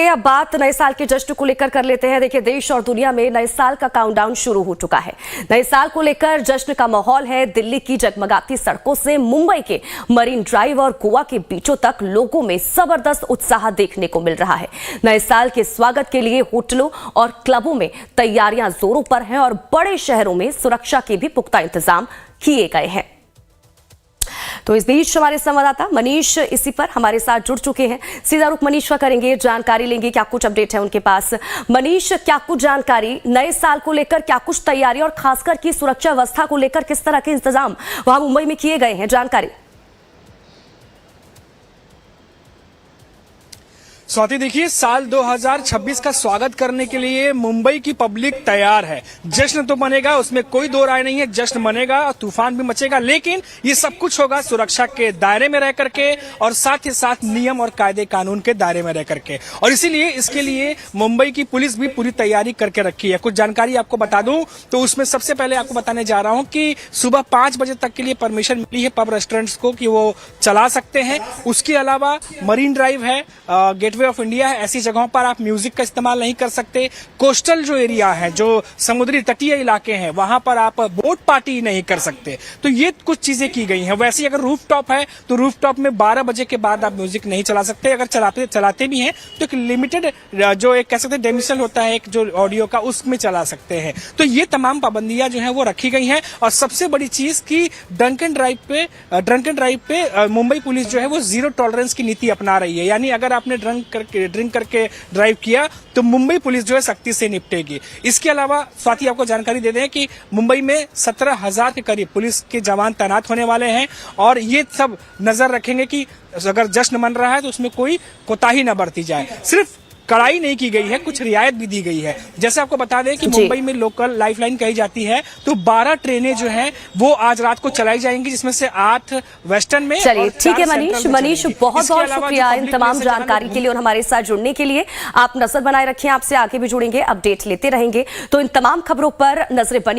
अब बात नए साल के जश्न को लेकर कर लेते हैं। देखिए, देश और दुनिया में नए साल का काउंटडाउन शुरू हो चुका है। नए साल को लेकर जश्न का माहौल है। दिल्ली की जगमगाती सड़कों से मुंबई के मरीन ड्राइव और गोवा के बीचों तक लोगों में जबरदस्त उत्साह देखने को मिल रहा है। नए साल के स्वागत के लिए होटलों और क्लबों में तैयारियां जोरों पर हैं और बड़े शहरों में सुरक्षा के भी पुख्ता इंतजाम किए गए हैं। तो इस बीच हमारे संवाददाता मनीष इसी पर हमारे साथ जुड़ चुके हैं। सीधा रुख मनीष का करेंगे, जानकारी लेंगे क्या कुछ अपडेट है उनके पास। मनीष, क्या कुछ जानकारी नए साल को लेकर, क्या कुछ तैयारी और खासकर की सुरक्षा व्यवस्था को लेकर किस तरह के इंतजाम वहां मुंबई में किए गए हैं, जानकारी? स्वाति, देखिए, साल 2026 का स्वागत करने के लिए मुंबई की पब्लिक तैयार है। जश्न तो मनेगा, उसमें कोई दो राय नहीं है। जश्न मनेगा, तूफान भी मचेगा, लेकिन ये सब कुछ होगा सुरक्षा के दायरे में रह करके और साथ ही साथ नियम और कायदे कानून के दायरे में रह करके। और इसीलिए इसके लिए मुंबई की पुलिस भी पूरी तैयारी करके रखी है। कुछ जानकारी आपको बता दूं तो उसमें सबसे पहले आपको बताने जा रहा हूं कि सुबह 5 बजे तक के लिए परमिशन मिली है पब रेस्टोरेंट्स को कि वो चला सकते हैं। उसके अलावा मरीन ड्राइव है, गेटवे ऑफ इंडिया है, ऐसी जगहों पर आप म्यूजिक का इस्तेमाल नहीं कर सकते। कोस्टल जो एरिया है, जो समुद्री तटीय इलाके हैं, वहां पर आप बोट पार्टी नहीं कर सकते। तो ये कुछ चीजें की गई हैं। वैसे अगर रूफ टॉप है तो रूफ टॉप में 12 बजे के बाद आप म्यूजिक नहीं चला सकते। अगर चलाते भी हैं तो एक लिमिटेड जो एक कह सकते हैं डेमिसल होता है एक जो ऑडियो का, उसमें चला सकते हैं। तो ये तमाम पाबंदियां जो है वो रखी गई हैं। और सबसे बड़ी चीज की ड्रंकन ड्राइव पे मुंबई पुलिस जो है वो जीरो टॉलरेंस की नीति अपना रही है। यानी अगर आपने ड्रिंक करके ड्राइव किया तो मुंबई पुलिस जो है सख्ती से निपटेगी। इसके अलावा स्वाति, आपको जानकारी दे दें कि मुंबई में 17,000 के करीब पुलिस के जवान तैनात होने वाले हैं और ये सब नजर रखेंगे कि अगर जश्न मन रहा है तो उसमें कोई कोताही न बरती जाए। सिर्फ कड़ाई नहीं की गई है, कुछ रियायत भी दी गई है। जैसे आपको बता दें कि मुंबई में लोकल लाइफलाइन कही जाती है, तो 12 ट्रेनें जो हैं वो आज रात को चलाई जाएंगी, जिसमें से 8 वेस्टर्न में। चलिए, ठीक है मनीष, बहुत बहुत शुक्रिया इन तमाम जानकारी के लिए और हमारे साथ जुड़ने के लिए। आप नजर बनाए रखें, आपसे आगे भी जुड़ेंगे, अपडेट लेते रहेंगे। तो इन तमाम खबरों पर नजरें बनी